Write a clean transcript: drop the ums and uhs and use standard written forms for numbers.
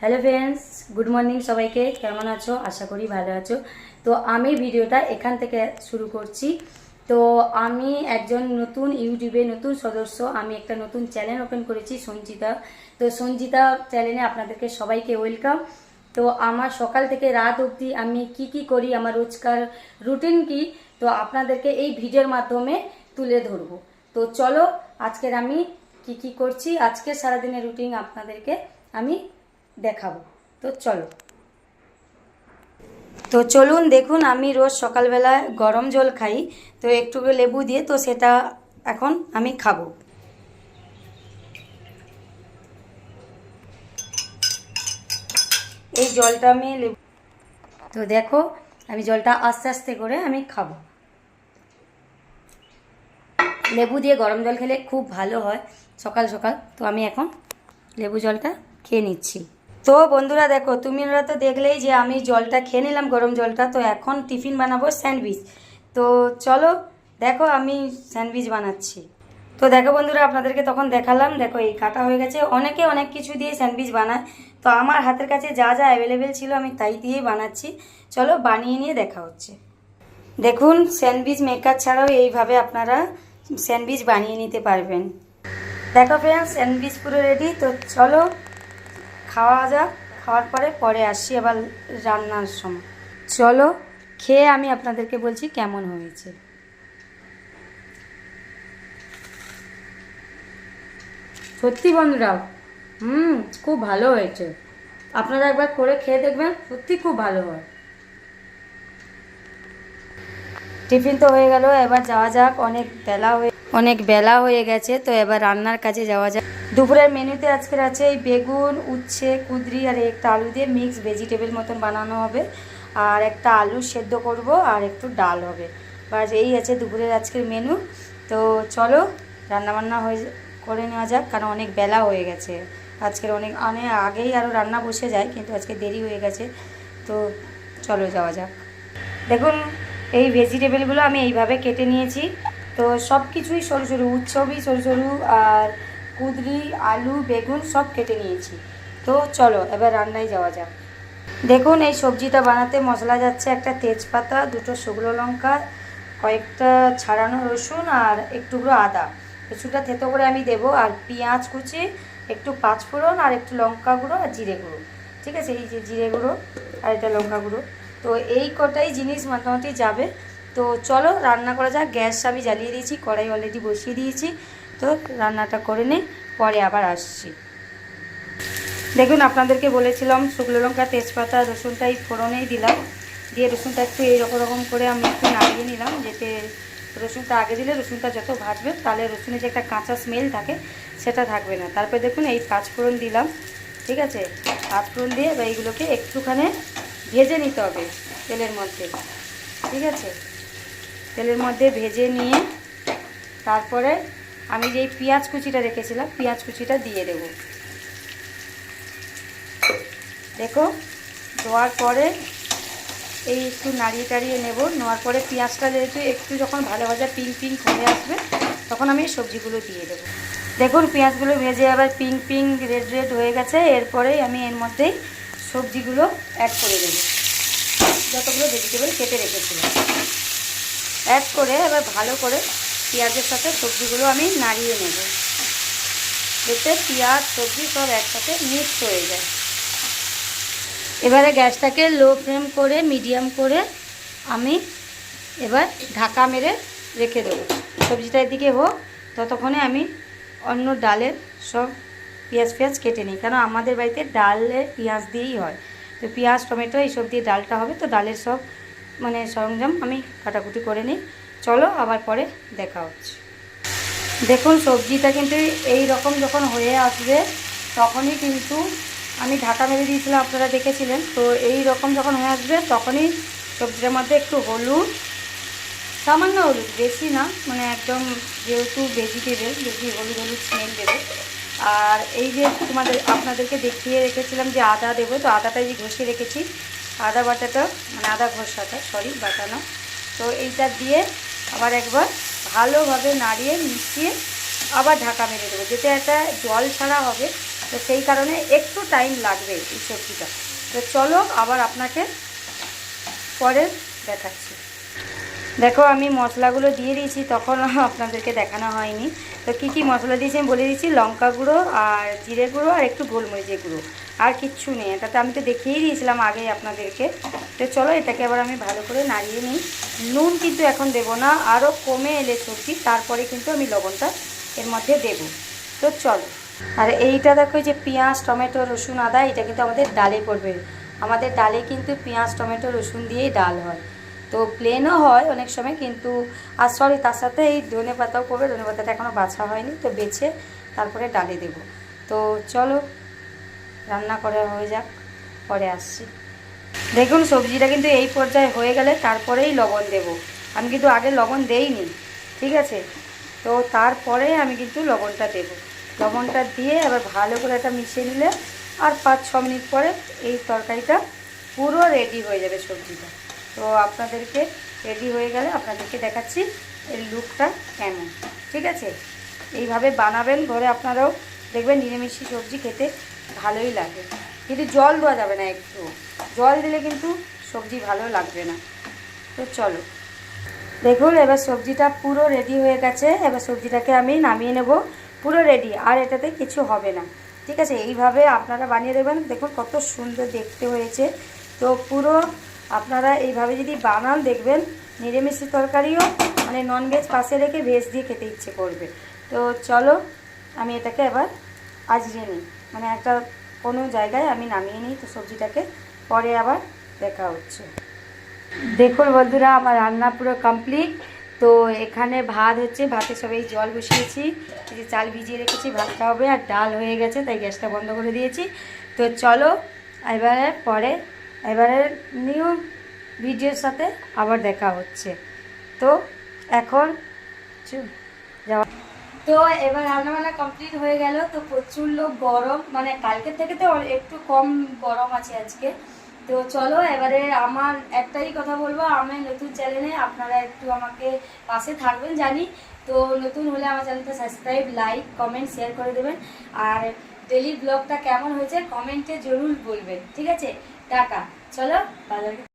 Hello friends, good morning সবাইকে। কেমন আছো? আশা করি ভালো আছো। তো আমি ভিডিওটা এখান থেকে শুরু করছি। তো আমি একজন নতুন ইউটিউবে নতুন সদস্য। আমি একটা নতুন চ্যানেল ওপেন করেছি, সঞ্জিতা। তো সঞ্জিতা চ্যানেলে আপনাদেরকে সবাইকে ওয়েলকাম। তো আমার সকাল থেকে রাত অবধি আমি কি করি, আমার রোজকার রুটিন কি, তো আপনাদেরকে এই ভিডিওর মাধ্যমে তুলে ধরবো। তো চলো, আজকের আমি কি করছি, আজকের সারাদিনের রুটিন আপনাদেরকে আমি দেখাবো। তো চলুন দেখুন, আমি রোজ সকালবেলায় গরম জল খাই, তো একটু লেবু দিয়ে, তো সেটা এখন আমি খাবো। এই জলটা আমি লেবু, তো দেখো আমি জলটা আস্তে আস্তে করে আমি খাবো। লেবু দিয়ে গরম জল খেলে খুব ভালো হয় সকাল সকাল। তো আমি এখন লেবু জলটা খেয়ে নিচ্ছি। তো বন্ধুরা দেখো, তুমিরা তো দেখলেই যে আমি জলটা খেয়ে নিলাম, গরম জলটা। তো এখন টিফিন বানাবো স্যান্ডউইচ। তো চলো দেখো আমি স্যান্ডউইচ বানাচ্ছি। তো দেখো বন্ধুরা, আপনাদেরকে তখন দেখালাম, দেখো এই কাটা হয়ে গেছে। অনেকে অনেক কিছু দিয়ে স্যান্ডউইচ বানায়, তো আমার হাতের কাছে যা যা অ্যাভেলেবেল ছিল আমি তাই দিয়েই বানাচ্ছি। চলো বানিয়ে নিয়ে দেখা হচ্ছে। দেখুন, স্যান্ডউইচ মেকার ছাড়াও এইভাবে আপনারা স্যান্ডউইচ বানিয়ে নিতে পারবেন। দেখো ফ্রেন্ডস, স্যান্ডউইচ পুরো রেডি। তো চলো খাওয়া যাক। খাওয়ার পরে পরে আসছি আবার রান্নার সময়। চলো খেয়ে আমি আপনাদেরকে বলছি কেমন হয়েছে। সত্যি বন্ধুরা, খুব ভালো হয়েছে। আপনারা একবার করে খেয়ে দেখবেন, সত্যি খুব ভালো হয়। টিফিন তো হয়ে গেল, এবার যাওয়া যাক। অনেক বেলা হয়ে গেছে, তো এবার রান্নার কাজে যাওয়া যাক। দুপুরের মেনুতে আজকের আছে এই বেগুন, উচ্ছে, কুঁদরি আর একটা আলু দিয়ে মিক্স ভেজিটেবল মতন বানানো হবে, আর একটা আলু সেদ্ধ করব, আর একটু ডাল হবে। বাস এই আছে দুপুরের আজকের মেনু। তো চলো রান্নাবান্না করে নেওয়া যাক, কারণ অনেক বেলা হয়ে গেছে। আজকের অনেক আগেই আরও রান্না বসে যায়, কিন্তু আজকে দেরি হয়ে গেছে। তো চলো যাওয়া যাক। দেখুন, এই ভেজিটেবলগুলো আমি এইভাবে কেটে নিয়েছি। তো সব কিছুই সরু সরু, উচ্ছবি সরু সরু, আর কুঁদরি, আলু, বেগুন সব কেটে নিয়েছি। তো চলো এবার রান্নায় যাওয়া যাক। দেখুন, এই সবজিটা বানাতে মশলা যাচ্ছে একটা তেজপাতা, দুটো শুকনো লঙ্কা, কয়েকটা ছাড়ানো রসুন, আর একটুকরো আদা। রসুনটা থেতো করে আমি দেবো, আর পেঁয়াজ কুচি, একটু পাঁচফোড়ন, আর একটু লঙ্কা গুঁড়ো আর জিরে গুঁড়ো। ঠিক আছে, এই যে জিরে গুঁড়ো আর এটা লঙ্কা গুঁড়ো। তো এই কটাই জিনিস মোটামুটি যাবে। তো চলো রান্না করা যাক। গ্যাস আমি জ্বালিয়ে দিয়েছি, কড়াই অলরেডি বসিয়ে দিয়েছি। তো রান্নাটা করে নিই, পরে আবার আসছি। দেখুন, আপনাদেরকে বলেছিলাম শুকনো লঙ্কা, তেজপাতা, রসুনটা এই ফোড়নেই দিলাম। দিয়ে রসুনটা একটু এইরকম করে আমি একটু নাড়িয়ে নিলাম, যাতে রসুনটা আগে দিলে রসুনটা যত ভাজবে তাহলে রসুনের যে একটা কাঁচা স্মেল থাকে সেটা থাকবে না। তারপরে দেখুন এই পাঁচফোড়ন দিলাম। ঠিক আছে, পাঁচফোড়ন দিয়ে এবার এইগুলোকে একটুখানি ভেজে নিতে হবে তেলের মধ্যে। ঠিক আছে, তেলের মধ্যে ভেজে নিয়ে তারপরে আমি যেই পেঁয়াজ কুচিটা রেখেছিলাম, পেঁয়াজ কুচিটা দিয়ে দেবো। দেখো, দেওয়ার পরে এই একটু নাড়িয়ে টাড়িয়ে নেব। নেওয়ার পরে পেঁয়াজটা যেহেতু একটু যখন ভালো ভাজা পিঙ্ক পিঙ্ক হয়ে আসবে, তখন আমি সবজিগুলো দিয়ে দেবো। দেখুন, পেঁয়াজগুলো ভেজে আবার পিঙ্ক পিঙ্ক রেড রেড হয়ে গেছে। এরপরেই আমি এর মধ্যেই সবজিগুলো অ্যাড করে দেবো, যতগুলো ভেজিটেবল কেটে রেখেছিলাম। অ্যাড করে এবার ভালো করে পেঁয়াজের সাথে সবজিগুলো আমি নাড়িয়ে নেব, যাতে পেঁয়াজ সবজি সব একসাথে মিক্স হয়ে যায়। এবারে গ্যাসটাকে লো ফ্লেম করে মিডিয়াম করে আমি এবার ঢাকা মেরে রেখে দেবো। সবজিটা এদিকে হোক, ততক্ষণে আমি অন্য ডালের সব পেঁয়াজ কেটে নিই, কারণ আমাদের বাড়িতে ডালে পেঁয়াজ দিয়েই হয়। তো পেঁয়াজ, টমেটো এইসব দিয়ে ডালটা হবে, তো ডালের সব সরঞ্জাম আমি কাটাকুটি করে নিই। চলো আবার পরে দেখা হচ্ছে। দেখুন, সবজিটা কিন্তু এই রকম যখন হয়ে আসবে তখনই কিন্তু আমি ঢাকা মেরে দিয়েছিলাম, আপনারা দেখেছিলেন। তো এই রকম যখন হয়ে আসবে তখনই সবজিটার মধ্যে একটু হলুদ, সামান্য হলুদ, বেশি না, একদম যেহেতু ভেজিটেবল বেশি হলুদ হলুদ স্মেল দেবে। আর এই যে আপনাদেরকে দেখিয়ে রেখেছিলাম যে আদা দেবো, তো আদাটা যে ঘষে রেখেছি, আদা বাটাটা আদা ঘষাটা বাটানো, তো এইটা দিয়ে আবার একবার ভালোভাবে নাড়িয়ে মিশিয়ে আবার ঢাকা মেরে দেবো, যাতে একটা জল ছাড়া হবে, তো সেই কারণে একটু টাইম লাগবে এই সবজিটা। তো চলো আবার আপনাকে পরে দেখাচ্ছি। দেখো আমি মশলাগুলো দিয়ে দিয়েছি, তখন আপনাদেরকে দেখানো হয়নি। তো কি কি মশলা দিয়েছি আমি বলে দিয়েছি, লঙ্কা গুঁড়ো আর জিরে গুঁড়ো আর একটু গোলমরিচের গুঁড়ো, আর কিচ্ছু নেই। এটাতে আমি তো দেখিয়েই দিয়েছিলাম আগেই আপনাদেরকে। তো চলো এটাকে আবার আমি ভালো করে নাড়িয়ে নিই। নুন কিন্তু এখন দেবো না, আরও কমে এলে সবজি তারপরে কিন্তু আমি লবণটা এর মধ্যে দেবো। তো চলো। আর এইটা দেখো যে পেঁয়াজ টমেটো রসুন আদা, এটা কিন্তু আমাদের ডালে পড়বে। আমাদের ডালে কিন্তু পেঁয়াজ টমেটো রসুন দিয়েই ডাল হয়। তো প্লেনও হয় অনেক সময়, কিন্তু আর সরি তার সাথে এই ধনে পাতাও পড়বে। ধনে পাতাটা এখনও বাছা হয়নি, তো বেছে তারপরে ডালে দেব। তো চলো রান্না করা হয়ে যাক, পরে আসছি। দেখুন সবজিটা কিন্তু এই পর্যায়ে হয়ে গেলে তারপরেই লবণ দেব। আমি কিন্তু আগে লবণ দেইনি, ঠিক আছে? তো তারপরে আমি কিন্তু লবণটা দেব। লবণটা দিয়ে এবার ভালো করে এটা মিশিয়ে নিলে আর 5-6 মিনিট পরে এই তরকারিটা পুরো রেডি হয়ে যাবে সবজিটা। তো আপনাদেরকে রেডি হয়ে গেলে আপনাদেরকে দেখাচ্ছি এর লুকটা কেমন, ঠিক আছে? এইভাবে বানাবেন ঘরে আপনারাও, দেখবেন নিরামিষি সবজি খেতে ভালোই লাগে। কিন্তু জল দেওয়া যাবে না, একটু জল দিলে কিন্তু সবজি ভালো লাগবে না। তো চলো দেখুন এবার সবজিটা পুরো রেডি হয়ে গেছে। এবার সবজিটাকে আমি নামিয়ে নেব, পুরো রেডি, আর এটাতে কিছু হবে না, ঠিক আছে? এইভাবে আপনারা বানিয়ে দেবেন, দেখুন কত সুন্দর দেখতে হয়েছে। তো পুরো আপনারা এইভাবে যদি বানান, দেখবেন নিরামিষি তরকারিও মানে ননভেজ পাশে রেখে ভেজ দিয়ে খেতে ইচ্ছে করবে। তো চলো আমি এটাকে এবার আজরিয়ে নিই, মানে একটা কোনো জায়গায় আমি নামিয়ে নিই। তো সবজিটাকে পরে আবার দেখা হচ্ছে। দেখুন বন্ধুরা আমার রান্না পুরো কমপ্লিট। তো এখানে ভাত হচ্ছে, ভাতে সবাই জল বসিয়েছি, এই যে চাল ভিজিয়ে রেখেছি, ভাতটা হবে। আর ডাল হয়ে গেছে, তাই গ্যাসটা বন্ধ করে দিয়েছি। তো চলো এবারে নিউ ভিডিওর সাথে আবার দেখা হচ্ছে। তো এখন যাওয়া। তো এবার রান্নাবান্না কমপ্লিট হয়ে গেল। তো প্রচুর লোক গরম, মানে কালকের থেকে তো একটু কম গরম আছে আজকে। তো চলো এবারে আমার একটাই কথা বলবো, আমার নতুন চ্যানেলে আপনারা একটু আমাকে পাশে থাকবেন জানি। তো নতুন হলে আমার চ্যানেলটা সাবস্ক্রাইব লাইক কমেন্ট শেয়ার করে দেবেন। আর ডেলি ব্লগটা কেমন হয়েছে কমেন্টে জরুর বলবেন, ঠিক আছে? টাটা, চলো বাজারে।